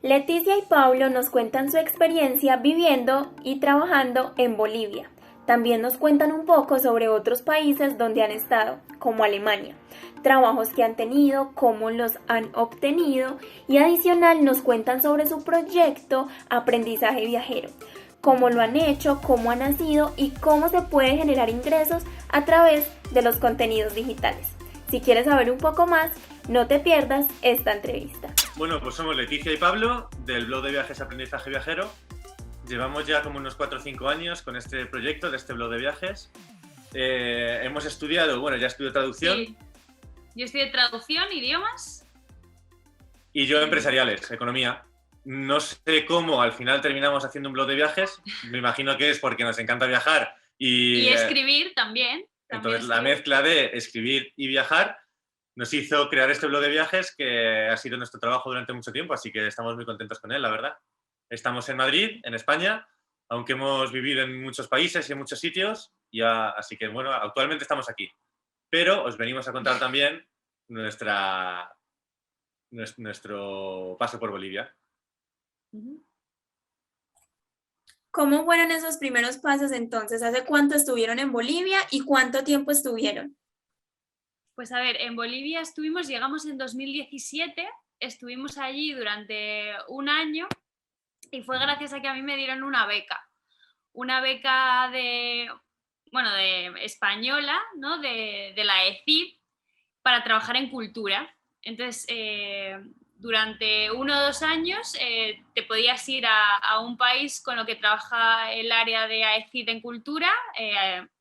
Leticia y Pablo nos cuentan su experiencia viviendo y trabajando en Bolivia. También nos cuentan un poco sobre otros países donde han estado, como Alemania, trabajos que han tenido, cómo los han obtenido y adicional nos cuentan sobre su proyecto Aprendizaje Viajero, cómo lo han hecho, cómo ha nacido y cómo se puede generar ingresos a través de los contenidos digitales. Si quieres saber un poco más, no te pierdas esta entrevista. Bueno, pues somos Leticia y Pablo del blog de viajes Aprendizaje Viajero. Llevamos ya como unos 4 o 5 años con este proyecto de este blog de viajes. Hemos estudiado, bueno, ya estudio traducción. Sí. Yo estudié traducción, idiomas. Y yo empresariales, economía. No sé cómo al final terminamos haciendo un blog de viajes. Me imagino que es porque nos encanta viajar. Y escribir también. Entonces la mezcla de escribir y viajar nos hizo crear este blog de viajes que ha sido nuestro trabajo durante mucho tiempo, así que estamos muy contentos con él, la verdad. Estamos en Madrid, en España, aunque hemos vivido en muchos países y en muchos sitios, así que bueno, actualmente estamos aquí. Pero os venimos a contar también nuestro paso por Bolivia. ¿Cómo fueron esos primeros pasos entonces? ¿Hace cuánto estuvieron en Bolivia y cuánto tiempo estuvieron? Pues a ver, en Bolivia llegamos en 2017, estuvimos allí durante un año y fue gracias a que a mí me dieron una beca de española, ¿no? de la ECID para trabajar en cultura. Entonces, durante 1 o 2 años te podías ir a un país con lo que trabaja el área de AECID en cultura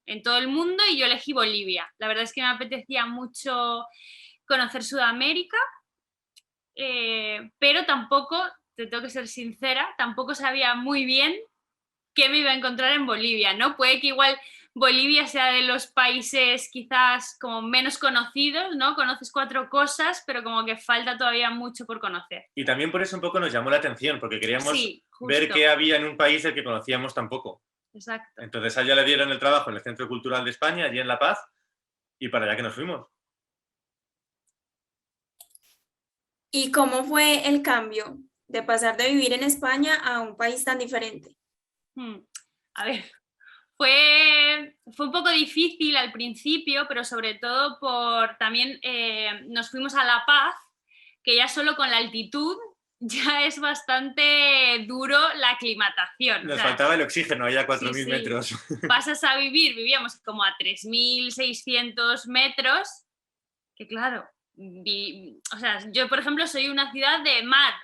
en todo el mundo y yo elegí Bolivia. La verdad es que me apetecía mucho conocer Sudamérica, pero tampoco, te tengo que ser sincera, tampoco sabía muy bien qué me iba a encontrar en Bolivia, ¿no? Puede que igual Bolivia sea de los países quizás como menos conocidos, ¿no? Conoces 4 cosas, pero como que falta todavía mucho por conocer. Y también por eso un poco nos llamó la atención, porque queríamos ver qué había en un país del que conocíamos tan poco. Exacto. Entonces a ella le dieron el trabajo en el Centro Cultural de España, allí en La Paz, y para allá que nos fuimos. ¿Y cómo fue el cambio de pasar de vivir en España a un país tan diferente? A ver, fue un poco difícil al principio, pero sobre todo también nos fuimos a La Paz, que ya solo con la altitud ya es bastante duro la aclimatación. Nos faltaba el oxígeno allá a 4.000 metros. Pasas a vivíamos como a 3.600 metros, que claro, yo por ejemplo soy una ciudad de mar,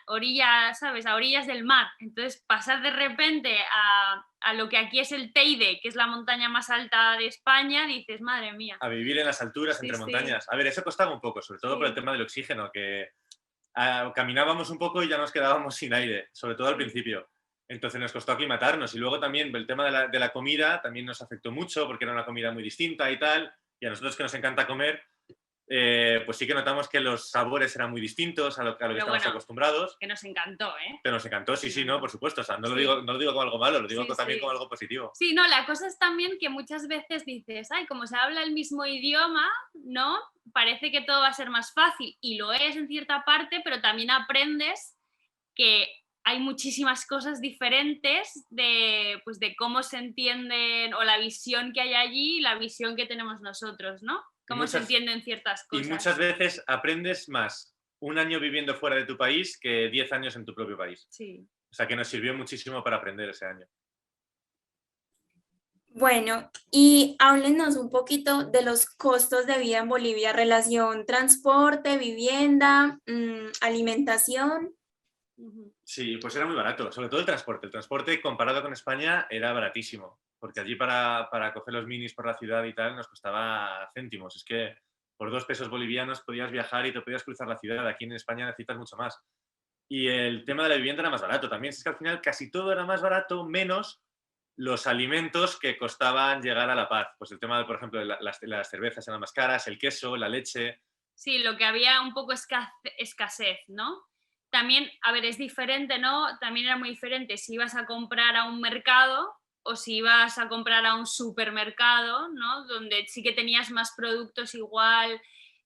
¿sabes? A orillas del mar. Entonces pasar de repente a lo que aquí es el Teide, que es la montaña más alta de España, dices, madre mía. A vivir en las alturas, entre montañas. A ver, eso costaba un poco, sobre todo por el tema del oxígeno, que caminábamos un poco y ya nos quedábamos sin aire, sobre todo al principio. Entonces nos costó aclimatarnos y luego también el tema de la comida también nos afectó mucho porque era una comida muy distinta y tal, y a nosotros que nos encanta comer, pues sí que notamos que los sabores eran muy distintos a lo que estamos acostumbrados. Que nos encantó, ¿eh? Que nos encantó, sí, no, por supuesto. O sea, no lo digo como algo malo, lo digo también como algo positivo. Sí, no, la cosa es también que muchas veces dices, ay, como se habla el mismo idioma, ¿no? Parece que todo va a ser más fácil, y lo es en cierta parte, pero también aprendes que hay muchísimas cosas diferentes de cómo se entienden o la visión que hay allí y la visión que tenemos nosotros, ¿no? Cómo se entienden ciertas cosas. Y muchas veces aprendes más un año viviendo fuera de tu país que 10 años en tu propio país. Sí. O sea, que nos sirvió muchísimo para aprender ese año. Bueno, y háblenos un poquito de los costos de vida en Bolivia, relación transporte, vivienda, alimentación. Sí, pues era muy barato, sobre todo el transporte. El transporte comparado con España era baratísimo, porque allí para coger los minis por la ciudad y tal nos costaba céntimos. Es que por 2 pesos bolivianos podías viajar y te podías cruzar la ciudad. Aquí en España necesitas mucho más. Y el tema de la vivienda era más barato también. Es que al final casi todo era más barato, menos los alimentos que costaban llegar a La Paz. Pues el tema, por ejemplo, de las cervezas eran más caras, el queso, la leche. Sí, lo que había un poco escasez, ¿no? También, a ver, es diferente, ¿no? También era muy diferente si ibas a comprar a un mercado o si ibas a comprar a un supermercado, ¿no? Donde sí que tenías más productos igual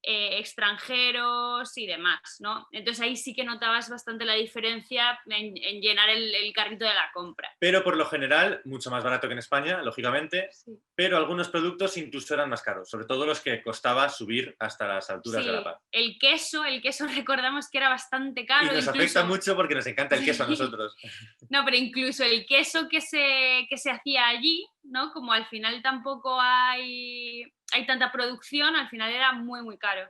extranjeros y demás, ¿no? Entonces ahí sí que notabas bastante la diferencia en llenar el carrito de la compra. Pero por lo general, mucho más barato que en España, lógicamente, Sí. pero algunos productos incluso eran más caros, sobre todo los que costaba subir hasta las alturas de La Paz. El queso recordamos que era bastante caro. Y nos afecta mucho porque nos encanta el queso a nosotros. No, pero incluso el queso que se hacía allí, ¿no? Como al final tampoco hay tanta producción, al final era muy, muy caro.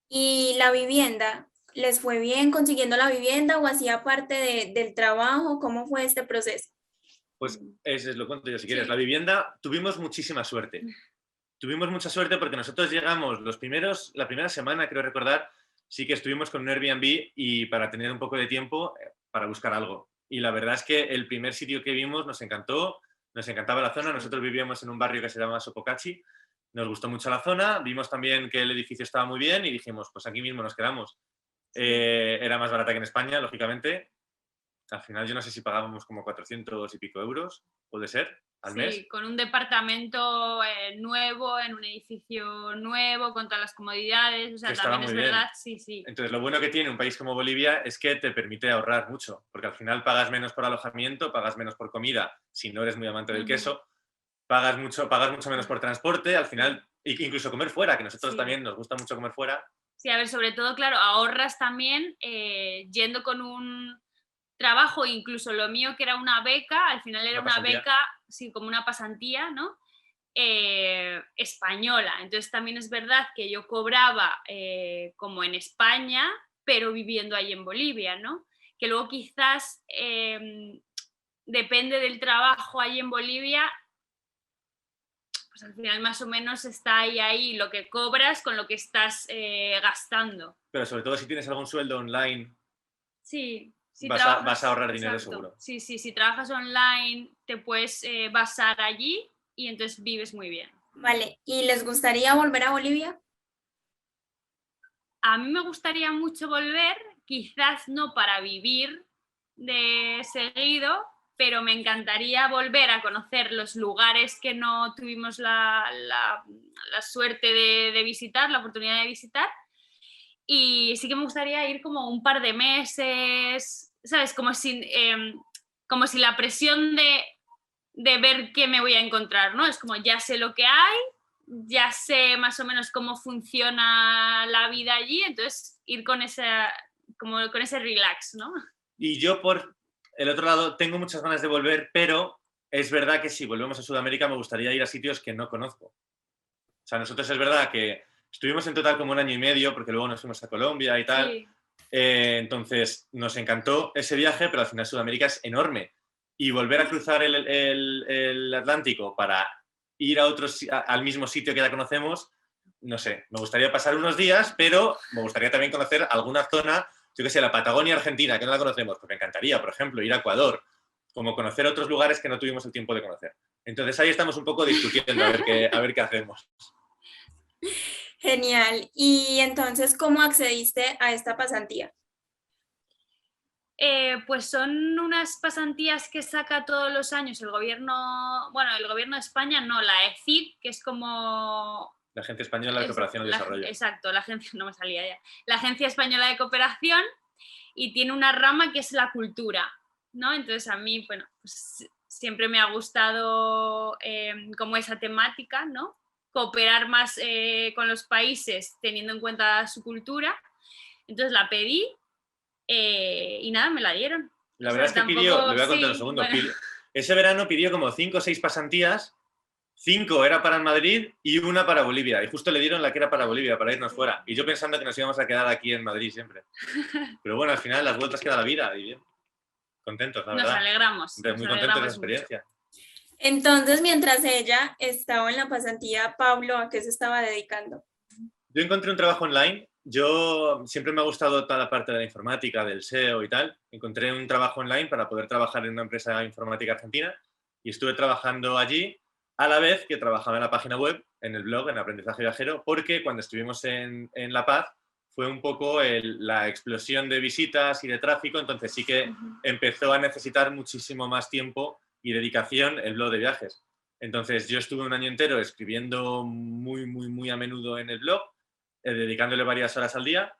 ¿Y la vivienda? ¿Les fue bien consiguiendo la vivienda o hacía parte del trabajo? ¿Cómo fue este proceso? Pues eso es lo cuento yo si quieres. Sí. La vivienda, tuvimos muchísima suerte. Tuvimos mucha suerte porque nosotros llegamos la primera semana, creo recordar, sí que estuvimos con un Airbnb y para tener un poco de tiempo para buscar algo. Y la verdad es que el primer sitio que vimos nos encantó, nos encantaba la zona. Nosotros vivíamos en un barrio que se llama Sopocachi, nos gustó mucho la zona, vimos también que el edificio estaba muy bien y dijimos, pues aquí mismo nos quedamos. Era más barata que en España, lógicamente. Al final yo no sé si pagábamos como 400 y pico euros, puede ser, al mes. Sí, con un departamento nuevo, en un edificio nuevo, con todas las comodidades, o sea, Que estaba también es muy bien. verdad, sí. Entonces, lo bueno que tiene un país como Bolivia es que te permite ahorrar mucho, porque al final pagas menos por alojamiento, pagas menos por comida, si no eres muy amante del queso, pagas mucho menos por transporte, al final, incluso comer fuera, que nosotros también nos gusta mucho comer fuera. Sí, a ver, sobre todo, claro, ahorras también yendo con un trabajo, incluso lo mío que era una beca, al final era una beca, sí, como una pasantía, ¿no? Española. Entonces también es verdad que yo cobraba como en España, pero viviendo ahí en Bolivia, ¿no? Que luego quizás depende del trabajo ahí en Bolivia, pues al final más o menos está ahí lo que cobras con lo que estás gastando. Pero sobre todo si tienes algún sueldo online, sí, vas a ahorrar dinero, exacto. seguro. Sí, si trabajas online te puedes basar allí y entonces vives muy bien. Vale, ¿y les gustaría volver a Bolivia? A mí me gustaría mucho volver, quizás no para vivir de seguido, pero me encantaría volver a conocer los lugares que no tuvimos la suerte de visitar, la oportunidad de visitar. Y sí que me gustaría ir como un par de meses, ¿sabes? Como si la presión de ver qué me voy a encontrar, ¿no? Es como ya sé lo que hay, ya sé más o menos cómo funciona la vida allí, entonces ir con ese relax, ¿no? Y yo por el otro lado tengo muchas ganas de volver, pero es verdad que si volvemos a Sudamérica me gustaría ir a sitios que no conozco. O sea, nosotros es verdad que estuvimos en total como 1 año y medio, porque luego nos fuimos a Colombia y tal. Sí. Entonces nos encantó ese viaje, pero al final Sudamérica es enorme. Y volver a cruzar el Atlántico para ir al mismo sitio que ya conocemos, no sé, me gustaría pasar unos días, pero me gustaría también conocer alguna zona, yo que sé, la Patagonia Argentina, que no la conocemos, pues me encantaría, por ejemplo, ir a Ecuador, como conocer otros lugares que no tuvimos el tiempo de conocer. Entonces ahí estamos un poco discutiendo a ver qué hacemos. Genial. ¿Y entonces cómo accediste a esta pasantía? Pues son unas pasantías que saca todos los años el gobierno de España, no, la ECID, que es como... La Agencia Española de Cooperación al Desarrollo. Exacto, la agencia, no me salía ya. La Agencia Española de Cooperación, y tiene una rama que es la cultura, ¿no? Entonces a mí, bueno, pues siempre me ha gustado como esa temática, ¿no? Cooperar más con los países teniendo en cuenta su cultura. Entonces la pedí y nada, me la dieron. La verdad es que pidió, le voy a contar un segundo, bueno. Ese verano pidió como 5 o 6 pasantías, 5 era para Madrid y 1 para Bolivia. Y justo le dieron la que era para Bolivia, para irnos fuera. Y yo pensando que nos íbamos a quedar aquí en Madrid siempre. Pero bueno, al final las vueltas que da la vida y bien. Contentos, la verdad. Nos alegramos. Muy contentos de la experiencia. Mucho. Entonces, mientras ella estaba en la pasantía, Pablo, ¿a qué se estaba dedicando? Yo encontré un trabajo online. Yo siempre me ha gustado toda la parte de la informática, del SEO y tal. Encontré un trabajo online para poder trabajar en una empresa informática argentina y estuve trabajando allí a la vez que trabajaba en la página web, en el blog, en Aprendizaje Viajero, porque cuando estuvimos en La Paz fue un poco la explosión de visitas y de tráfico, entonces sí que empezó a necesitar muchísimo más tiempo y dedicación el blog de viajes. Entonces yo estuve 1 año entero escribiendo muy a menudo en el blog, dedicándole varias horas al día,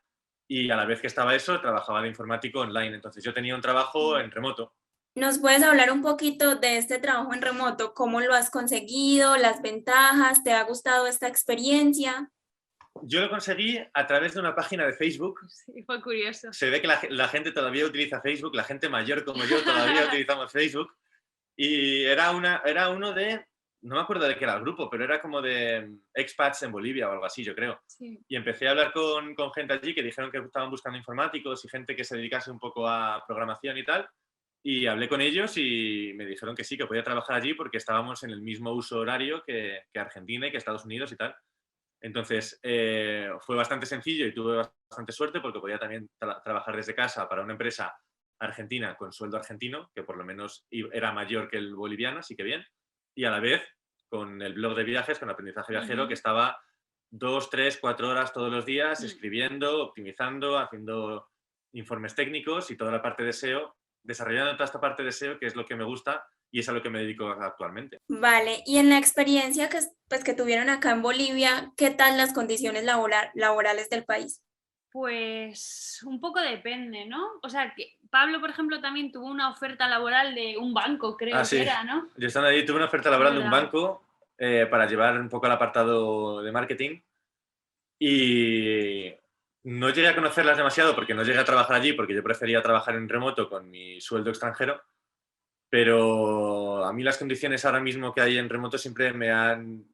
y a la vez que estaba eso, trabajaba de informático online. Entonces yo tenía un trabajo en remoto. ¿Nos puedes hablar un poquito de este trabajo en remoto? ¿Cómo lo has conseguido? ¿Las ventajas? ¿Te ha gustado esta experiencia? Yo lo conseguí a través de una página de Facebook. Sí, fue curioso. Se ve que la gente todavía utiliza Facebook, la gente mayor como yo todavía utilizamos Facebook. Y era uno de, no me acuerdo de qué era el grupo, pero era como de expats en Bolivia o algo así, yo creo. Sí. Y empecé a hablar con gente allí que dijeron que estaban buscando informáticos y gente que se dedicase un poco a programación y tal. Y hablé con ellos y me dijeron que sí, que podía trabajar allí porque estábamos en el mismo uso horario que Argentina y que Estados Unidos y tal. Entonces, fue bastante sencillo y tuve bastante suerte porque podía también trabajar desde casa para una empresa argentina con sueldo argentino, que por lo menos era mayor que el boliviano, así que bien. Y a la vez, con el blog de viajes, con aprendizaje viajero, que estaba 2, 3, 4 horas todos los días escribiendo, optimizando, haciendo informes técnicos y toda la parte de SEO, desarrollando toda esta parte de SEO, que es lo que me gusta y es a lo que me dedico actualmente. Vale, y en la experiencia que tuvieron acá en Bolivia, ¿qué tal las condiciones laborales del país? Pues un poco depende, ¿no? O sea, que Pablo, por ejemplo, también tuvo una oferta laboral de un banco, creo sí. que era, ¿no? Yo estando ahí tuve una oferta laboral de un ¿Verdad? banco para llevar un poco el apartado de marketing y no llegué a conocerlas demasiado porque no llegué a trabajar allí porque yo prefería trabajar en remoto con mi sueldo extranjero, pero a mí las condiciones ahora mismo que hay en remoto siempre me han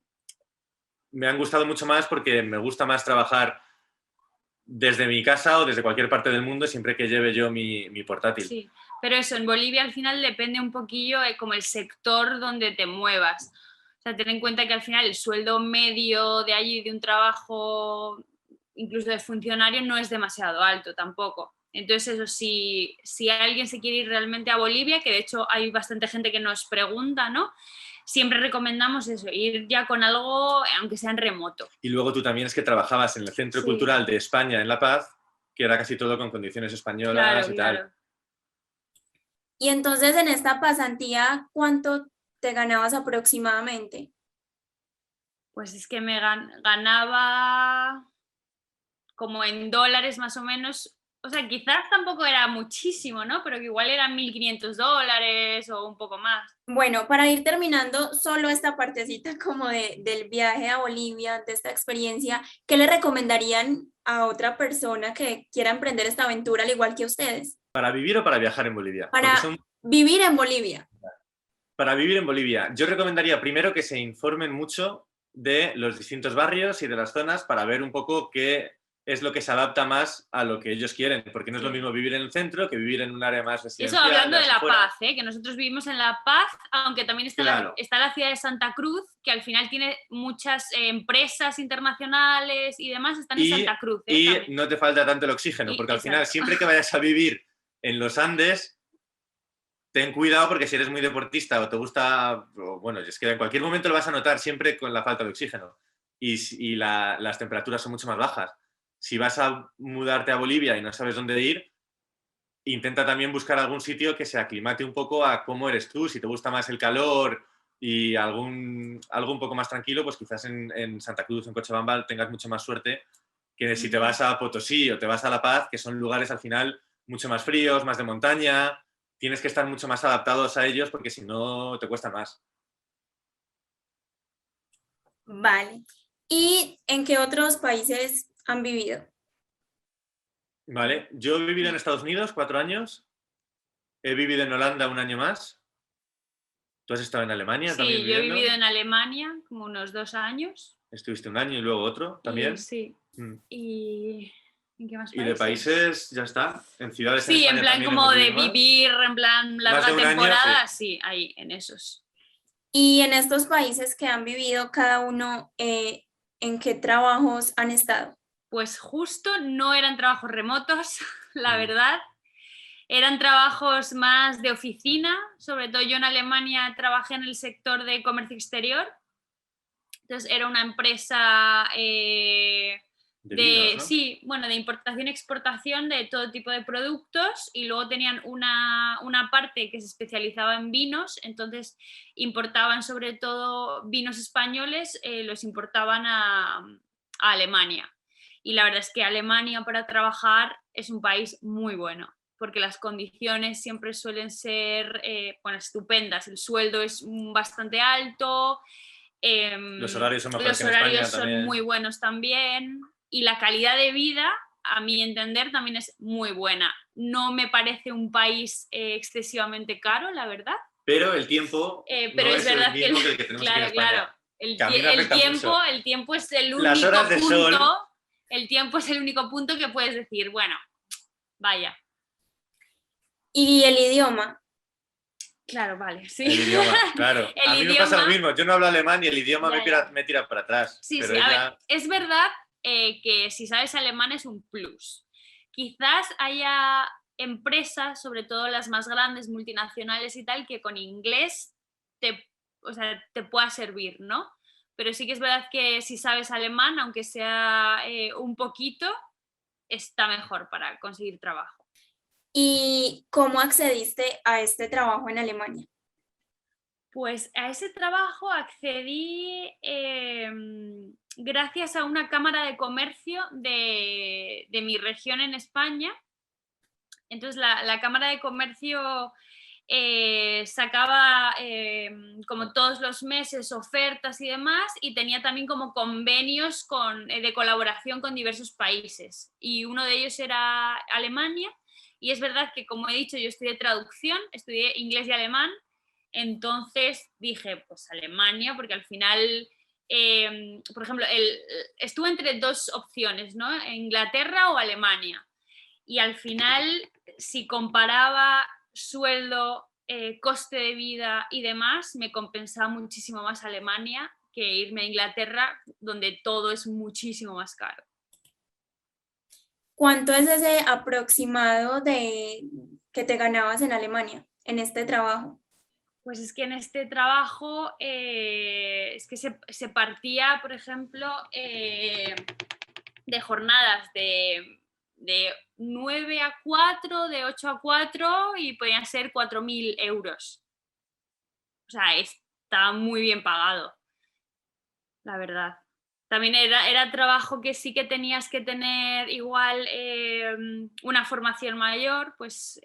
gustado mucho más porque me gusta más trabajar desde mi casa o desde cualquier parte del mundo siempre que lleve yo mi portátil. Sí, pero eso, en Bolivia al final depende un poquillo como el sector donde te muevas. O sea, ten en cuenta que al final el sueldo medio de allí, de un trabajo, incluso de funcionario, no es demasiado alto tampoco. Entonces, eso, si alguien se quiere ir realmente a Bolivia, que de hecho hay bastante gente que nos pregunta, ¿no? Siempre recomendamos eso, ir ya con algo, aunque sea en remoto. Y luego tú también es que trabajabas en el Centro Sí. Cultural de España en La Paz, que era casi todo con condiciones españolas Claro, y tal. claro. Y entonces en esta pasantía, ¿cuánto te ganabas aproximadamente? Pues es que me ganaba como en dólares más o menos. O sea, quizás tampoco era muchísimo, ¿no? Pero que igual eran $1.500 o un poco más. Bueno, para ir terminando solo esta partecita como del viaje a Bolivia, de esta experiencia, ¿qué le recomendarían a otra persona que quiera emprender esta aventura al igual que ustedes? ¿Para vivir o para viajar en Bolivia? Para vivir en Bolivia. Para vivir en Bolivia, yo recomendaría primero que se informen mucho de los distintos barrios y de las zonas para ver un poco qué es lo que se adapta más a lo que ellos quieren, porque no es lo mismo vivir en el centro que vivir en un área más Eso residencial. hablando de las La afueras. Paz, que nosotros vivimos en La Paz, aunque también está, Claro. está la ciudad de Santa Cruz, que al final tiene muchas empresas internacionales y demás, están en Santa Cruz. Y también. no te falta tanto el oxígeno, porque al final, siempre que vayas a vivir en los Andes, ten cuidado porque si eres muy deportista o te gusta, bueno, es que en cualquier momento lo vas a notar siempre con la falta de oxígeno y las temperaturas son mucho más bajas. Si vas a mudarte a Bolivia y no sabes dónde ir, intenta también buscar algún sitio que se aclimate un poco a cómo eres tú. Si te gusta más el calor y algo un poco más tranquilo, pues quizás en Santa Cruz o en Cochabamba tengas mucho más suerte que si te vas a Potosí o te vas a La Paz, que son lugares al final mucho más fríos, más de montaña. Tienes que estar mucho más adaptados a ellos porque si no te cuesta más. Vale. ¿Y en qué otros países han vivido? Vale, yo he vivido en Estados Unidos 4 años, he vivido en Holanda 1 año más. ¿Tú has estado en Alemania también Sí, yo he viviendo? vivido en Alemania como unos 2 años. Estuviste 1 año y luego otro también. Sí. ¿Y en qué más países? Y de países, ya está, en ciudades sí, en España en plan como de vivir, en plan larga temporada, año, sí, ahí, en esos. Y en estos países que han vivido cada uno, ¿en qué trabajos han estado? Pues justo no eran trabajos remotos, la verdad. Eran trabajos más de oficina, sobre todo yo en Alemania trabajé en el sector de comercio exterior. Entonces era una empresa de vinos, ¿no? Sí, bueno, de importación y exportación de todo tipo de productos y luego tenían una parte que se especializaba en vinos, entonces importaban sobre todo vinos españoles, los importaban a Alemania. Y la verdad es que Alemania para trabajar es un país muy bueno, porque las condiciones siempre suelen ser bueno, estupendas. El sueldo es bastante alto, Los horarios son mejores los que en horarios España son también. muy buenos también, y la calidad de vida, a mi entender, también es muy buena. No me parece un país excesivamente caro, la verdad. Pero el tiempo Pero no es es el verdad que, mismo que el que tenemos aquí en claro, España. claro, Que a mí me afecta mucho. el tiempo es el Las único horas de punto, sol. el tiempo es el único punto que puedes decir, bueno, vaya. ¿Y el idioma? Claro, vale, sí. El idioma, claro. El A mí me pasa lo idioma, mismo. Yo no hablo alemán y el idioma ya, ya. me tira para atrás. Sí, Pero sí, a ver, ella... es verdad que si sabes alemán es un plus. Quizás haya empresas, sobre todo las más grandes, multinacionales y tal, que con inglés o sea, te pueda servir, ¿no? Pero sí que es verdad que si sabes alemán, aunque sea un poquito, está mejor para conseguir trabajo. ¿Y cómo accediste a este trabajo en Alemania? Pues a ese trabajo accedí gracias a una cámara de comercio de mi región en España. Entonces la cámara de comercio sacaba como todos los meses ofertas y demás, y tenía también como convenios de colaboración con diversos países. Y uno de ellos era Alemania. Y es verdad que, como he dicho, yo estudié traducción, estudié inglés y alemán. Entonces dije, pues Alemania, porque al final, por ejemplo, estuve entre dos opciones, ¿no? Inglaterra o Alemania. Y al final, si comparaba sueldo, coste de vida y demás, me compensaba muchísimo más Alemania que irme a Inglaterra, donde todo es muchísimo más caro. ¿Cuánto es ese aproximado de que te ganabas en Alemania, en este trabajo? Pues es que en este trabajo es que se partía, por ejemplo, de jornadas de 9 a 4, de 8 a 4, y podían ser 4.000 euros. O sea, estaba muy bien pagado, la verdad. También era trabajo que sí que tenías que tener igual una formación mayor, pues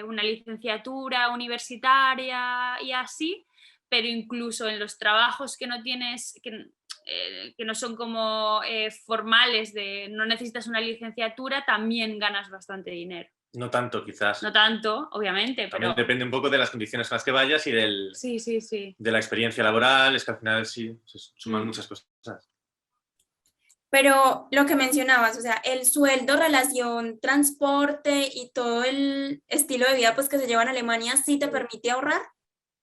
una licenciatura universitaria y así, pero incluso en los trabajos que no tienes, que no son como formales, no necesitas una licenciatura, también ganas bastante dinero. No tanto, quizás. No tanto, obviamente, También pero... depende un poco de las condiciones en las que vayas y Sí, sí, sí. de la experiencia laboral. Es que al final sí, se suman muchas cosas. Pero lo que mencionabas, o sea, el sueldo, relación, transporte y todo el estilo de vida pues, que se lleva en Alemania, ¿sí te permite ahorrar?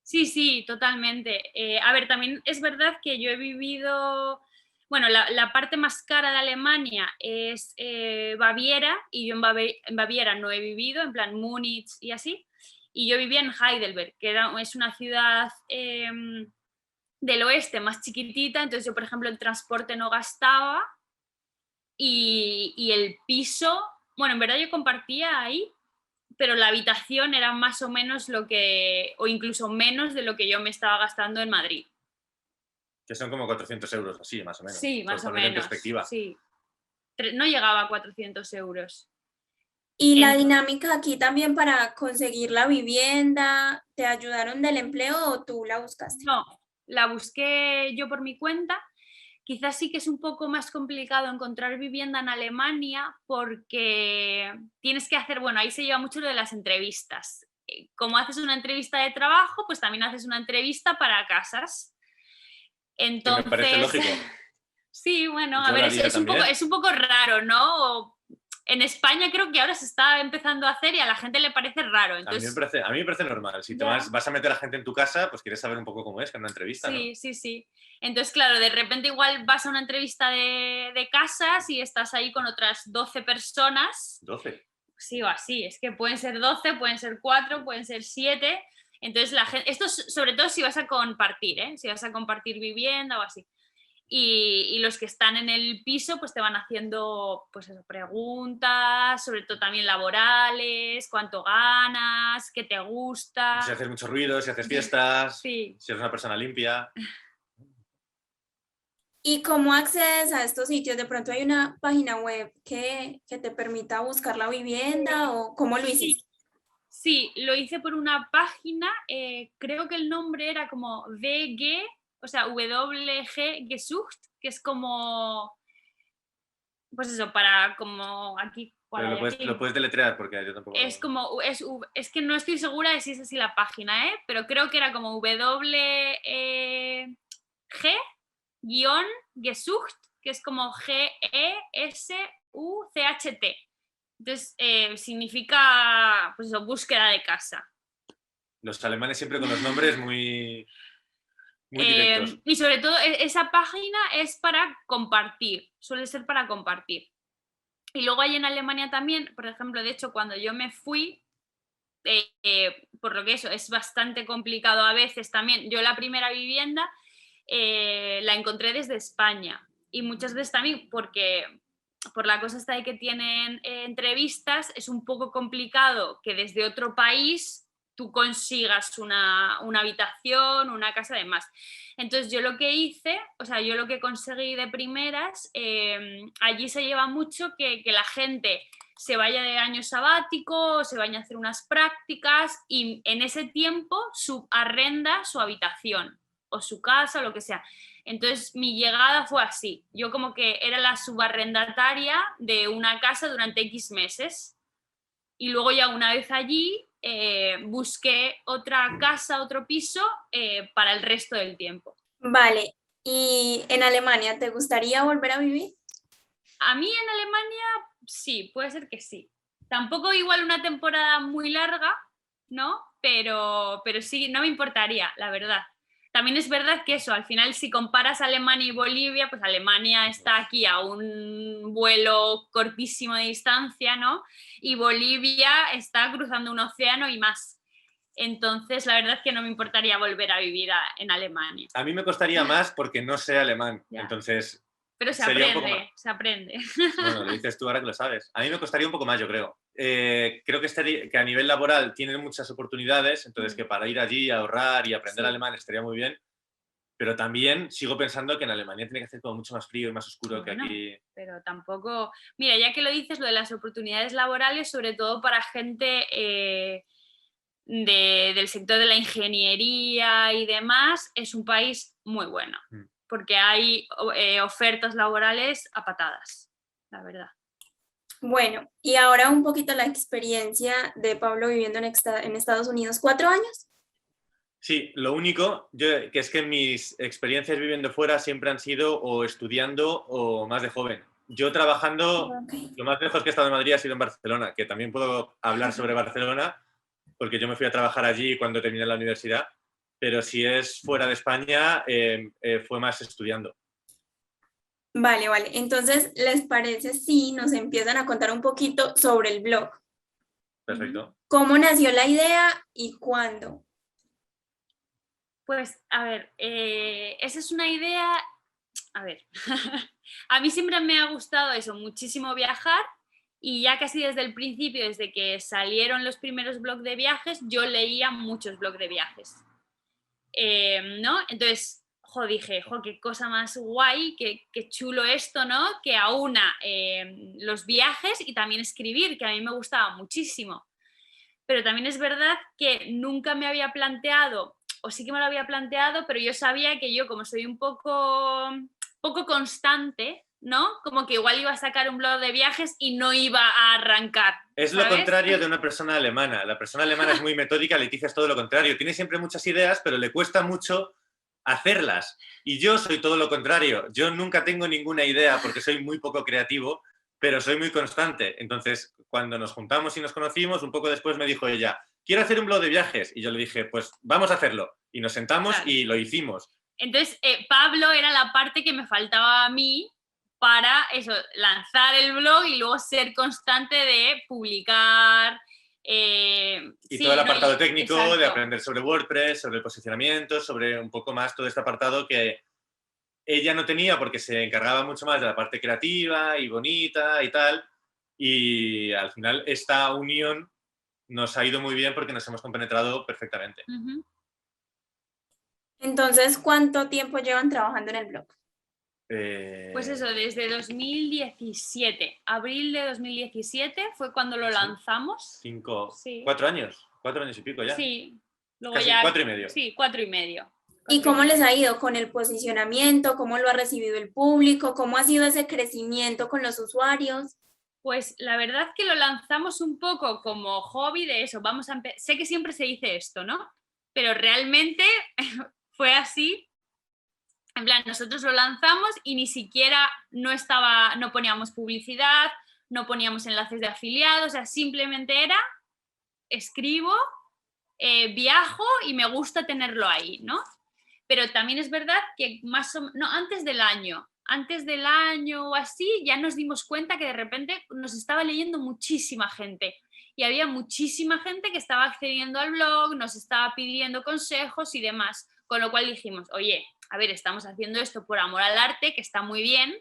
Sí, sí, totalmente. A ver, también es verdad que yo he vivido, bueno, la parte más cara de Alemania es Baviera, y yo en Baviera no he vivido, en plan Múnich y así, y yo vivía en Heidelberg, que es una ciudad del oeste más chiquitita. Entonces yo, por ejemplo, el transporte no gastaba, y el piso, bueno, en verdad yo compartía ahí, pero la habitación era más o menos lo que, o incluso menos de lo que yo me estaba gastando en Madrid. Que son como 400 euros, así, más o menos. Sí, más por o ponerlo en menos. perspectiva. Sí. No llegaba a 400 euros. Y la dinámica aquí también para conseguir la vivienda, ¿te ayudaron del empleo o tú la buscaste? No, la busqué yo por mi cuenta. Quizás sí que es un poco más complicado encontrar vivienda en Alemania, porque tienes que hacer, bueno, ahí se lleva mucho lo de las entrevistas. Como haces una entrevista de trabajo, pues también haces una entrevista para casas. Entonces, que me parece lógico. Sí, bueno, Yo a ver, también. es un poco raro, ¿no? En España creo que ahora se está empezando a hacer y a la gente le parece raro. Entonces, a mí me parece normal. Si te Ya. vas a meter a gente en tu casa, pues quieres saber un poco cómo es, que en una entrevista, ¿no? sí, sí, sí. Entonces, claro, de repente igual vas a una entrevista de casas y estás ahí con otras 12 personas. 12. Sí, o así. Es que pueden ser 12, pueden ser 4, pueden ser 7. Entonces, la gente, esto es sobre todo si vas a compartir, ¿eh? Si vas a compartir vivienda o así. Y los que están en el piso pues te van haciendo pues eso, preguntas, sobre todo también laborales, cuánto ganas, qué te gusta. Si haces mucho ruido, si haces fiestas, Sí. si eres una persona limpia. ¿Y cómo accedes a estos sitios? ¿De pronto hay una página web que te permita buscar la vivienda o cómo lo Sí, hiciste? sí, lo hice por una página, creo que el nombre era como VG, o sea, WG Gesucht, que es como, pues eso, para como aquí, ¿cuál Pero hay lo aquí? puedes deletrear porque yo tampoco Es lo... como, es que no estoy segura de si es así la página, ¿eh? Pero creo que era como WG-Gesucht, que es como Gesucht. Entonces, significa, pues eso, búsqueda de casa. Los alemanes siempre con los nombres muy, muy directos. Y sobre todo, esa página es para compartir, suele ser para compartir. Y luego hay en Alemania también, por ejemplo, de hecho, cuando yo me fui, por lo que eso es bastante complicado a veces también. Yo la primera vivienda la encontré desde España y muchas veces también porque por la cosa esta de que tienen entrevistas es un poco complicado que desde otro país tú consigas una habitación, una casa, además. Entonces yo lo que hice, o sea, yo lo que conseguí de primeras, allí se lleva mucho que la gente se vaya de año sabático, se vaya a hacer unas prácticas y en ese tiempo subarrenda su habitación o su casa o lo que sea. Entonces mi llegada fue así. Yo como que era la subarrendataria de una casa durante X meses y luego ya una vez allí busqué otra casa, otro piso para el resto del tiempo. Vale, ¿y en Alemania te gustaría volver a vivir? A mí en Alemania sí, puede ser que sí. Tampoco igual una temporada muy larga, ¿no? Pero sí, no me importaría, la verdad. También es verdad que eso, al final si comparas Alemania y Bolivia, pues Alemania está aquí a un vuelo cortísimo de distancia, ¿no? Y Bolivia está cruzando un océano y más. Entonces, la verdad es que no me importaría volver a vivir en Alemania. A mí me costaría más porque no sé alemán, Ya. entonces Pero se sería un poco más... aprende, se aprende. Bueno, lo dices tú ahora que lo sabes. A mí me costaría un poco más, yo creo. Creo que a nivel laboral tienen muchas oportunidades, entonces que para ir allí, ahorrar y aprender Sí. alemán estaría muy bien. Pero también sigo pensando que en Alemania tiene que hacer todo mucho más frío y más oscuro Bueno, que aquí. pero tampoco... Mira, ya que lo dices, lo de las oportunidades laborales, sobre todo para gente del sector de la ingeniería y demás, es un país muy bueno, porque hay ofertas laborales a patadas, la verdad. Bueno, y ahora un poquito la experiencia de Pablo viviendo en Estados Unidos. ¿4 años? Sí, lo único que es que mis experiencias viviendo fuera siempre han sido o estudiando o más de joven. Yo trabajando, Ok. lo más lejos que he estado en Madrid ha sido en Barcelona, que también puedo hablar sobre Barcelona, porque yo me fui a trabajar allí cuando terminé la universidad, pero si es fuera de España, fue más estudiando. Vale, vale. Entonces, ¿les parece si nos empiezan a contar un poquito sobre el blog? Perfecto. ¿Cómo nació la idea y cuándo? Pues, a ver, esa es una idea, a ver, a mí siempre me ha gustado eso, muchísimo viajar y ya casi desde el principio, desde que salieron los primeros blogs de viajes, yo leía muchos blogs de viajes, ¿no? Entonces, dije, qué cosa más guay, qué chulo esto, ¿no? Que aúna los viajes y también escribir, que a mí me gustaba muchísimo. Pero también es verdad que nunca me había planteado, o sí que me lo había planteado, pero yo sabía que yo, como soy un poco constante, ¿no? Como que igual iba a sacar un blog de viajes y no iba a arrancar. Es ¿sabes? lo contrario de una persona alemana. La persona alemana es muy metódica, Leticia es todo lo contrario. Tiene siempre muchas ideas, pero le cuesta mucho hacerlas. Y yo soy todo lo contrario. Yo nunca tengo ninguna idea porque soy muy poco creativo, pero soy muy constante. Entonces, cuando nos juntamos y nos conocimos, un poco después me dijo ella, quiero hacer un blog de viajes. Y yo le dije, pues vamos a hacerlo. Y nos sentamos Claro. y lo hicimos. Entonces, Pablo era la parte que me faltaba a mí para eso, lanzar el blog y luego ser constante de publicar. Y sí, todo el ¿no? apartado técnico, exacto. de aprender sobre WordPress, sobre el posicionamiento, sobre un poco más todo este apartado que ella no tenía porque se encargaba mucho más de la parte creativa y bonita y tal. Y al final esta unión nos ha ido muy bien porque nos hemos compenetrado perfectamente. Uh-huh. Entonces, ¿cuánto tiempo llevan trabajando en el blog? Pues eso, desde 2017, abril de 2017 fue cuando lo lanzamos. Sí. 4 años, 4 años y pico ya. Sí, luego Casi ya 4 y medio. Sí, 4 y medio. ¿Y cómo les ha ido con el posicionamiento? ¿Cómo lo ha recibido el público? ¿Cómo ha sido ese crecimiento con los usuarios? Pues la verdad que lo lanzamos un poco como hobby de eso. Sé que siempre se dice esto, ¿no? Pero realmente fue así. En plan, nosotros lo lanzamos y ni siquiera no poníamos publicidad, no poníamos enlaces de afiliados, o sea, simplemente era escribo, viajo y me gusta tenerlo ahí, ¿no? Pero también es verdad que antes del año o así, ya nos dimos cuenta que de repente nos estaba leyendo muchísima gente y había muchísima gente que estaba accediendo al blog, nos estaba pidiendo consejos y demás, con lo cual dijimos, oye, a ver, estamos haciendo esto por amor al arte, que está muy bien,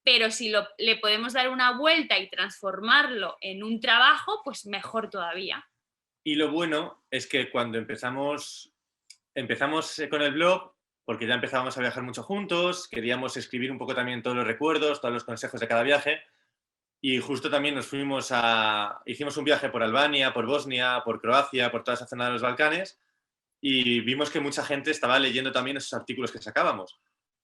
pero si le podemos dar una vuelta y transformarlo en un trabajo, pues mejor todavía. Y lo bueno es que cuando empezamos con el blog, porque ya empezábamos a viajar mucho juntos, queríamos escribir un poco también todos los recuerdos, todos los consejos de cada viaje, y justo también hicimos un viaje por Albania, por Bosnia, por Croacia, por toda esa zona de los Balcanes, y vimos que mucha gente estaba leyendo también esos artículos que sacábamos.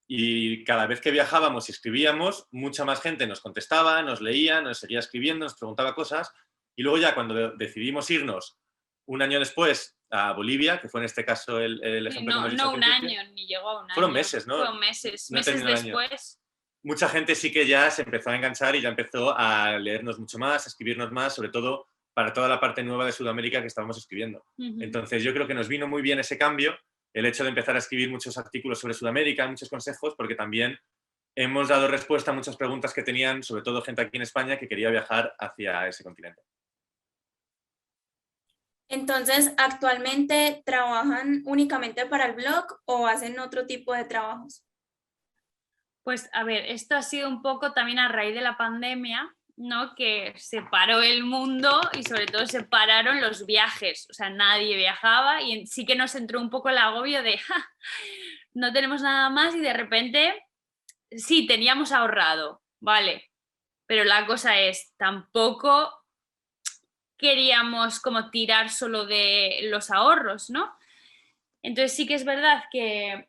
Y cada vez que viajábamos y escribíamos, mucha más gente nos contestaba, nos leía, nos seguía escribiendo, nos preguntaba cosas, y luego ya cuando decidimos irnos un año después a Bolivia, que fue en este caso el ejemplo que hemos dicho no al un principio. año, ni llegó a un año. Fueron meses, ¿no? Fueron meses después. Mucha gente sí que ya se empezó a enganchar y ya empezó a leernos mucho más, a escribirnos más, sobre todo para toda la parte nueva de Sudamérica que estábamos escribiendo. Entonces yo creo que nos vino muy bien ese cambio, el hecho de empezar a escribir muchos artículos sobre Sudamérica, muchos consejos, porque también hemos dado respuesta a muchas preguntas que tenían, sobre todo gente aquí en España que quería viajar hacia ese continente. Entonces, ¿actualmente trabajan únicamente para el blog o hacen otro tipo de trabajos? Pues a ver, esto ha sido un poco también a raíz de la pandemia, ¿no? Que separó el mundo y sobre todo separaron los viajes, o sea, nadie viajaba y sí que nos entró un poco el agobio de no tenemos nada más y de repente sí, teníamos ahorrado, vale, pero la cosa es, tampoco queríamos como tirar solo de los ahorros, ¿no? Entonces sí que es verdad que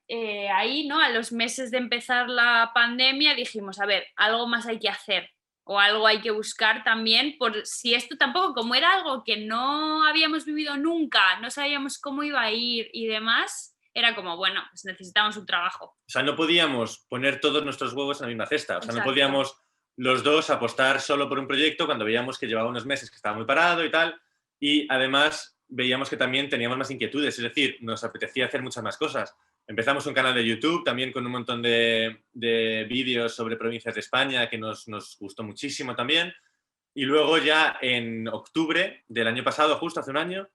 ahí, ¿no? A los meses de empezar la pandemia dijimos, a ver, algo más hay que hacer o algo hay que buscar también, por si esto tampoco, como era algo que no habíamos vivido nunca, no sabíamos cómo iba a ir y demás, era como, bueno, pues necesitamos un trabajo. O sea, no podíamos poner todos nuestros huevos en la misma cesta, o sea, Exacto. No podíamos los dos apostar solo por un proyecto cuando veíamos que llevaba unos meses que estaba muy parado y tal, y además veíamos que también teníamos más inquietudes, es decir, nos apetecía hacer muchas más cosas. Empezamos un canal de YouTube también con un montón de vídeos sobre provincias de España que nos gustó muchísimo también. Y luego ya en octubre del año pasado, justo hace un año,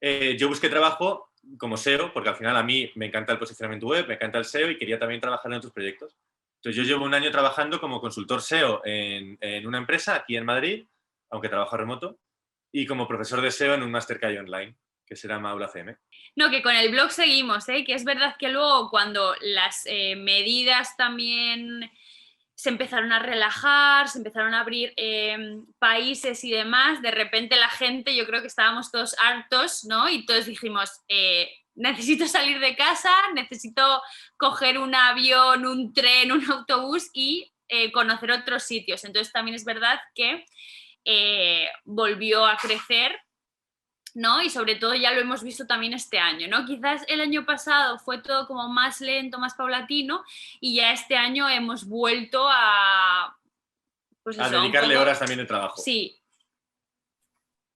yo busqué trabajo como SEO, porque al final a mí me encanta el posicionamiento web, me encanta el SEO y quería también trabajar en otros proyectos. Entonces yo llevo un año trabajando como consultor SEO en una empresa aquí en Madrid, aunque trabajo remoto, y como profesor de SEO en un máster que hay online, que se llama Aula CM. No, que con el blog seguimos, ¿eh? Que es verdad que luego cuando las medidas también se empezaron a relajar, se empezaron a abrir países y demás, de repente la gente, yo creo que estábamos todos hartos, ¿no? Y todos dijimos, necesito salir de casa, necesito coger un avión, un tren, un autobús y conocer otros sitios. Entonces también es verdad que volvió a crecer, ¿no? Y sobre todo ya lo hemos visto también este año, ¿no? Quizás el año pasado fue todo como más lento, más paulatino y ya este año hemos vuelto a... Pues eso, a dedicarle horas también de trabajo. Sí.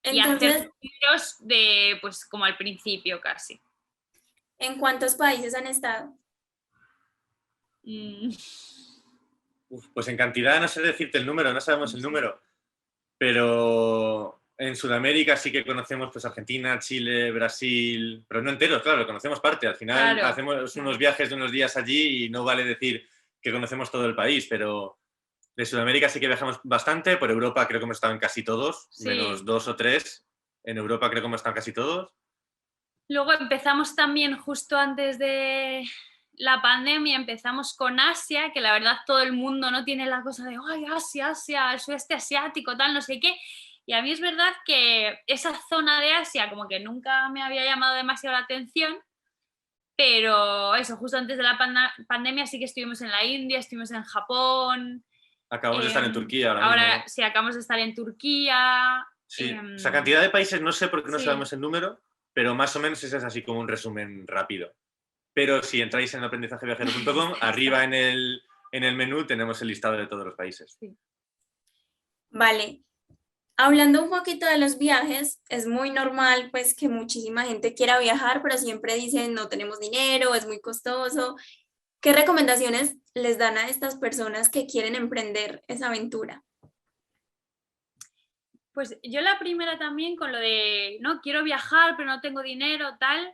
Entonces, y hacer vídeos de, pues como al principio casi. ¿En cuántos países han estado? Pues en cantidad no sé decirte el número, no sabemos el número, pero en Sudamérica sí que conocemos pues Argentina, Chile, Brasil, pero no enteros, claro, conocemos parte. Al final Claro. Hacemos unos viajes de unos días allí y no vale decir que conocemos todo el país, pero de Sudamérica sí que viajamos bastante, por Europa creo que hemos estado en casi todos, Sí. menos 2 o 3. En Europa creo que hemos estado en casi todos. Luego empezamos también justo antes de la pandemia empezamos con Asia, que la verdad todo el mundo no tiene la cosa de, ay, Asia, Asia, el sudeste asiático, tal, no sé qué. Y a mí es verdad que esa zona de Asia como que nunca me había llamado demasiado la atención, pero eso, justo antes de la pandemia sí que estuvimos en la India, estuvimos en Japón. Acabamos de estar en Turquía ahora Ahora mismo, ¿no? sí, acabamos de estar en Turquía. Sí, o sea, cantidad de países, no sé por qué no Sí. sabemos el número, pero más o menos ese es así como un resumen rápido. Pero si entráis en aprendizajeviajero.com, arriba en el menú tenemos el listado de todos los países. Sí. Vale. Hablando un poquito de los viajes, es muy normal pues que muchísima gente quiera viajar, pero siempre dicen no tenemos dinero, es muy costoso. ¿Qué recomendaciones les dan a estas personas que quieren emprender esa aventura? Pues yo la primera también con lo de, no, quiero viajar, pero no tengo dinero, tal.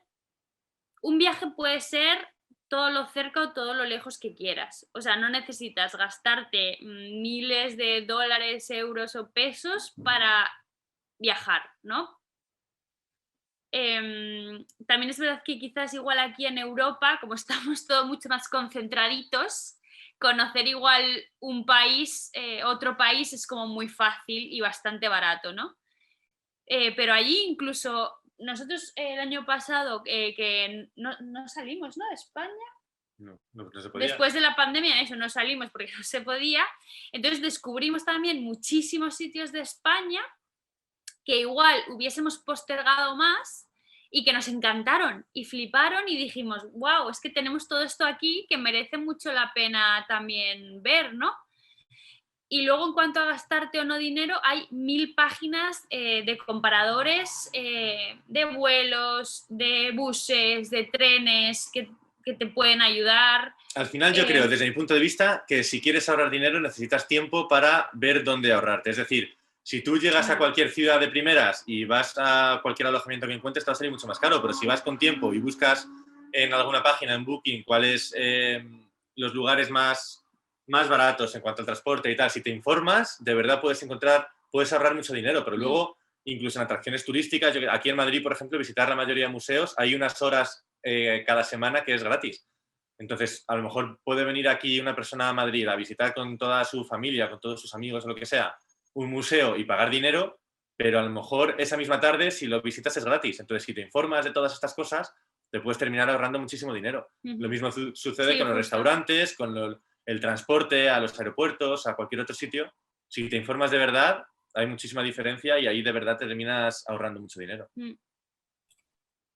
Un viaje puede ser todo lo cerca o todo lo lejos que quieras. O sea, no necesitas gastarte miles de dólares, euros o pesos para viajar, ¿no? También es verdad que quizás igual aquí en Europa, como estamos todos mucho más concentraditos, conocer igual un país, otro país es como muy fácil y bastante barato, ¿no? Pero allí incluso nosotros el año pasado que no salimos, ¿no? De España. No se podía. Después de la pandemia, eso, no salimos porque no se podía. Entonces descubrimos también muchísimos sitios de España que igual hubiésemos postergado más y que nos encantaron y fliparon y dijimos, wow, es que tenemos todo esto aquí que merece mucho la pena también ver, ¿no? Y luego en cuanto a gastarte o no dinero, hay 1000 páginas de comparadores de vuelos, de buses, de trenes que te pueden ayudar. Al final yo creo, desde mi punto de vista, que si quieres ahorrar dinero necesitas tiempo para ver dónde ahorrarte. Es decir, si tú llegas a cualquier ciudad de primeras y vas a cualquier alojamiento que encuentres, te va a salir mucho más caro, pero si vas con tiempo y buscas en alguna página, en Booking, cuáles los lugares más baratos en cuanto al transporte y tal, si te informas, de verdad puedes ahorrar mucho dinero, pero luego, incluso en atracciones turísticas, aquí en Madrid, por ejemplo, visitar la mayoría de museos, hay unas horas cada semana que es gratis. Entonces, a lo mejor puede venir aquí una persona a Madrid a visitar con toda su familia, con todos sus amigos o lo que sea, un museo y pagar dinero, pero a lo mejor esa misma tarde, si lo visitas, es gratis. Entonces, si te informas de todas estas cosas, te puedes terminar ahorrando muchísimo dinero. Lo mismo sucede con los restaurantes, con el transporte, a los aeropuertos, a cualquier otro sitio. Si te informas de verdad, hay muchísima diferencia y ahí de verdad te terminas ahorrando mucho dinero.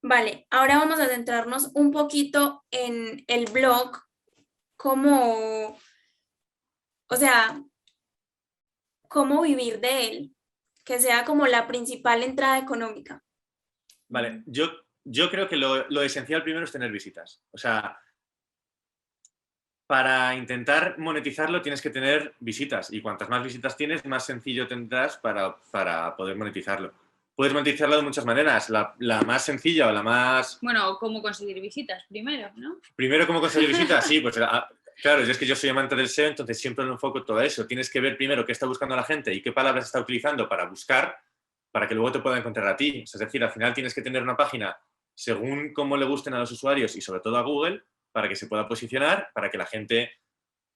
Vale, ahora vamos a centrarnos un poquito en el blog, cómo vivir de él, que sea como la principal entrada económica. Vale, yo creo que lo esencial primero es tener visitas. O sea, para intentar monetizarlo tienes que tener visitas y cuantas más visitas tienes, más sencillo tendrás para poder monetizarlo. Puedes monetizarlo de muchas maneras. La más sencilla o la más... Bueno, cómo conseguir visitas primero, ¿no? Primero, ¿cómo conseguir visitas? Sí, pues claro, es que yo soy amante del SEO, entonces siempre lo enfoco todo eso. Tienes que ver primero qué está buscando la gente y qué palabras está utilizando para buscar, para que luego te pueda encontrar a ti. Es decir, al final tienes que tener una página según cómo le gusten a los usuarios y sobre todo a Google, para que se pueda posicionar, para que la gente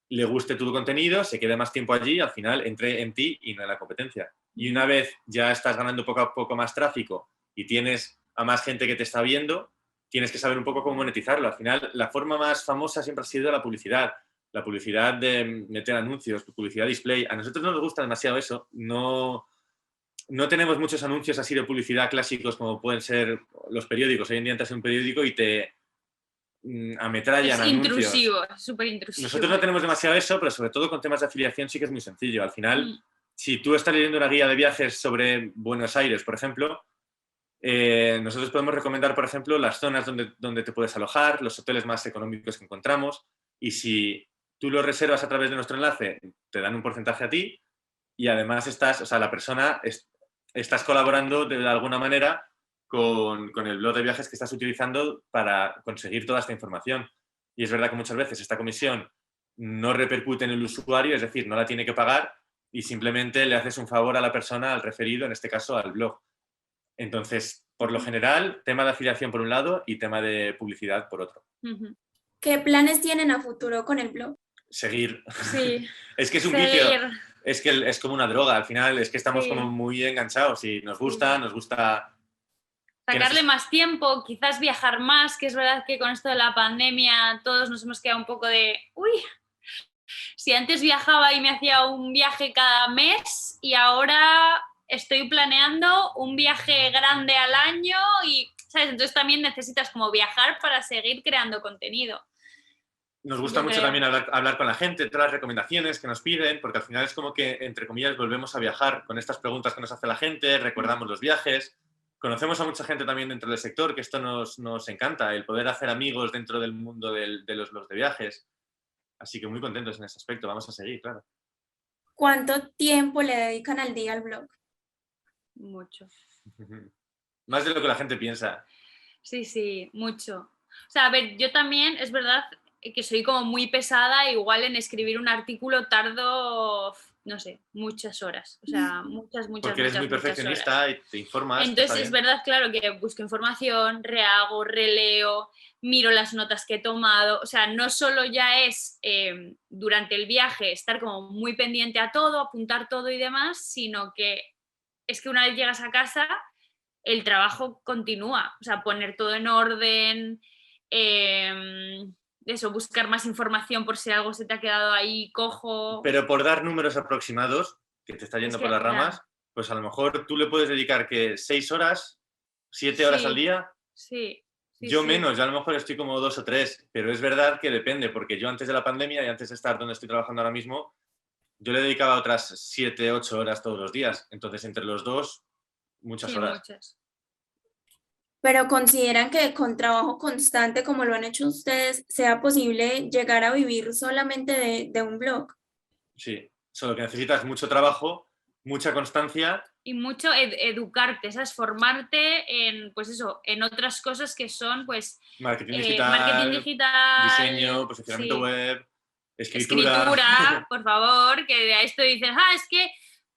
le guste tu contenido, se quede más tiempo allí, al final entre en ti y no en la competencia. Y una vez ya estás ganando poco a poco más tráfico y tienes a más gente que te está viendo, tienes que saber un poco cómo monetizarlo. Al final, la forma más famosa siempre ha sido la publicidad de meter anuncios, publicidad display. A nosotros no nos gusta demasiado eso, no tenemos muchos anuncios así de publicidad clásicos como pueden ser los periódicos. Hoy en día entras en un periódico y te ametrallan anuncios. Es intrusivo, es súper intrusivo. Nosotros no tenemos demasiado eso, pero sobre todo con temas de afiliación sí que es muy sencillo. Al final, si tú estás leyendo una guía de viajes sobre Buenos Aires, por ejemplo, nosotros podemos recomendar, por ejemplo, las zonas donde te puedes alojar, los hoteles más económicos que encontramos, y si tú lo reservas a través de nuestro enlace, te dan un porcentaje a ti y además estás colaborando de alguna manera con el blog de viajes que estás utilizando para conseguir toda esta información. Y es verdad que muchas veces esta comisión no repercute en el usuario, es decir, no la tiene que pagar y simplemente le haces un favor a la persona, al referido, en este caso al blog. Entonces, por lo general, tema de afiliación por un lado y tema de publicidad por otro. ¿Qué planes tienen a futuro con el blog? Seguir. Sí, Es que es un vicio. seguir. Es que es como una droga. Al final es que estamos Sí. como muy enganchados y nos gusta que Sacarle más tiempo, quizás viajar más, que es verdad que con esto de la pandemia todos nos hemos quedado un poco de, uy, si antes viajaba y me hacía un viaje cada mes y ahora estoy planeando un viaje grande al año y, ¿sabes? Entonces también necesitas como viajar para seguir creando contenido. nos gusta Yo mucho creo. también hablar con la gente, todas las recomendaciones que nos piden, porque al final es como que, entre comillas, volvemos a viajar con estas preguntas que nos hace la gente, recordamos los viajes, conocemos a mucha gente también dentro del sector, que esto nos encanta, el poder hacer amigos dentro del mundo de los blogs de viajes. Así que muy contentos en ese aspecto, vamos a seguir, claro. ¿Cuánto tiempo le dedican al día al blog? Mucho. Más de lo que la gente piensa. Sí, sí, mucho. O sea, a ver, yo también, es verdad que soy como muy pesada, igual en escribir un artículo tardo, no sé, muchas horas. O sea, muchas, muchas, Porque eres muy muchas horas. perfeccionista y te informas, que está Entonces es bien. verdad, claro, que busco información, rehago, releo, miro las notas que he tomado. O sea, no solo ya es durante el viaje estar como muy pendiente a todo, apuntar todo y demás, sino que es que una vez llegas a casa el trabajo continúa, o sea, poner todo en orden, eso, buscar más información por si algo se te ha quedado ahí cojo. Pero por dar números aproximados, que te está Es yendo por que, las ramas, ya, pues a lo mejor tú le puedes dedicar que 6 horas, 7 horas al sí, día. sí, sí, Yo sí. menos, yo a lo mejor estoy como 2 o 3, pero es verdad que depende, porque yo antes de la pandemia y antes de estar donde estoy trabajando ahora mismo, yo le dedicaba otras 7, 8 horas todos los días. Entonces, entre los dos, muchas Sí, horas. muchas. Pero consideran que con trabajo constante, como lo han hecho ustedes, sea posible llegar a vivir solamente de un blog. Sí, solo que necesitas mucho trabajo, mucha constancia. Y mucho educarte, ¿sabes? Formarte en, pues eso, en otras cosas que son, pues, Marketing marketing digital, diseño, digital, posicionamiento sí, web, escritura. escritura, por favor, que a esto dices, ah, es que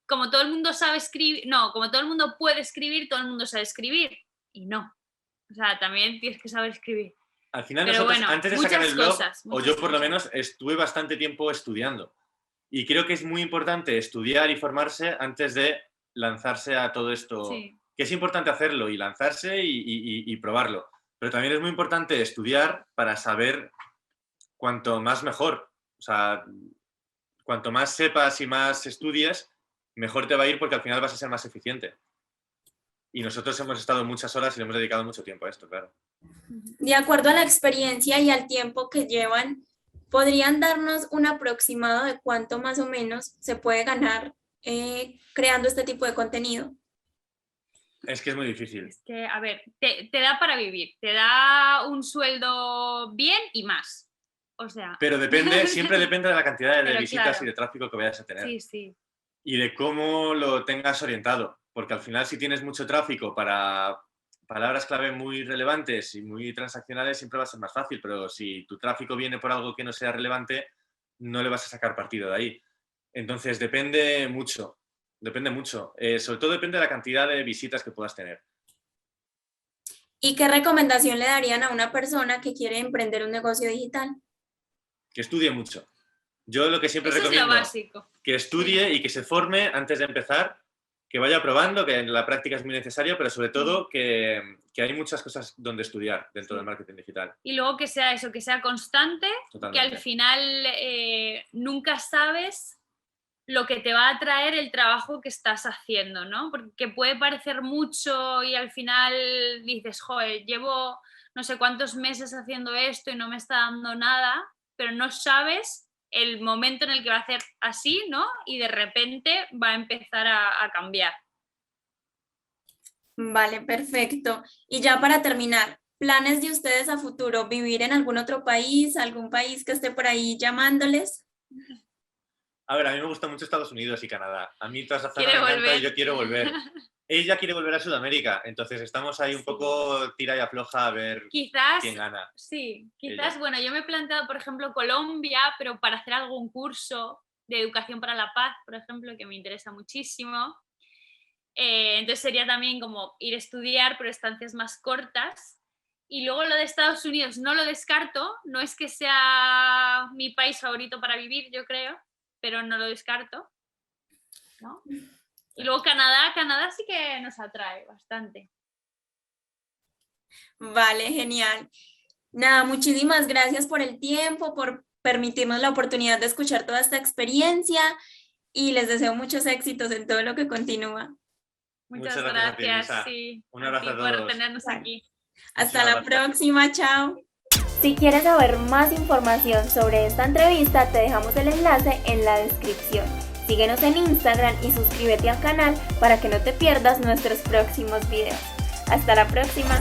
como todo el mundo sabe escribir, no, como todo el mundo puede escribir, todo el mundo sabe escribir. Y no. O sea, también tienes que saber escribir. Al final Pero nosotros, bueno, antes de sacar el muchas blog, cosas, o yo muchas por lo cosas. menos, estuve bastante tiempo estudiando. Y creo que es muy importante estudiar y formarse antes de lanzarse a todo esto. Sí, Que es importante hacerlo y lanzarse y probarlo. Pero también es muy importante estudiar para saber cuanto más mejor. O sea, cuanto más sepas y más estudies, mejor te va a ir porque al final vas a ser más eficiente. Y nosotros hemos estado muchas horas y le hemos dedicado mucho tiempo a esto, claro. De acuerdo a la experiencia y al tiempo que llevan, ¿podrían darnos un aproximado de cuánto más o menos se puede ganar creando este tipo de contenido? Es que es muy difícil. es que, a ver, te da para vivir, te da un sueldo bien y más. O sea, Pero depende, siempre depende de la cantidad de pero visitas y claro, de tráfico que vayas a tener. sí, sí. Y de cómo lo tengas orientado. Porque al final, si tienes mucho tráfico para palabras clave muy relevantes y muy transaccionales, siempre va a ser más fácil. Pero si tu tráfico viene por algo que no sea relevante, no le vas a sacar partido de ahí. Entonces, depende mucho. Depende mucho. Sobre todo depende de la cantidad de visitas que puedas tener. ¿Y qué recomendación le darían a una persona que quiere emprender un negocio digital? Que estudie mucho. Yo lo que siempre Eso es lo recomiendo, básico. que Sí. estudie y que se forme antes de empezar, que vaya probando, que la práctica es muy necesaria, pero sobre todo que hay muchas cosas donde estudiar dentro del Sí. marketing digital. Y luego que sea eso, que sea constante, que al Totalmente. final nunca sabes lo que te va a traer el trabajo que estás haciendo, ¿no? Porque puede parecer mucho y al final dices, joder, llevo no sé cuántos meses haciendo esto y no me está dando nada, pero no sabes el momento en el que va a hacer así, ¿no? Y de repente va a empezar a cambiar. Vale, perfecto. Y ya para terminar, ¿planes de ustedes a futuro? ¿Vivir en algún otro país, algún país que esté por ahí llamándoles? A ver, a mí me gusta mucho Estados Unidos y Canadá. A mí toda esa zona Quiere me encanta y volver. yo quiero volver. Ella quiere volver a Sudamérica, entonces estamos ahí un Sí. poco tira y afloja a ver Quizás, quién gana. sí, quizás, Ella. bueno, yo me he planteado, por ejemplo, Colombia, pero para hacer algún curso de educación para la paz, por ejemplo, que me interesa muchísimo. Entonces sería también como ir a estudiar, pero estancias más cortas Y luego lo de Estados Unidos no lo descarto, no es que sea mi país favorito para vivir, yo creo, pero no lo descarto, ¿no? Y luego Canadá sí que nos atrae bastante. Vale, genial. Nada, muchísimas gracias por el tiempo, por permitirnos la oportunidad de escuchar toda esta experiencia y les deseo muchos éxitos en todo lo que continúa. Muchas gracias a ti, gracias, Elisa. sí, Un abrazo a ti por todos. tenernos aquí. Hasta la Muchísimas próxima, chao. Si quieres saber más información sobre esta entrevista, te dejamos el enlace en la descripción. Síguenos en Instagram y suscríbete al canal para que no te pierdas nuestros próximos videos. Hasta la próxima.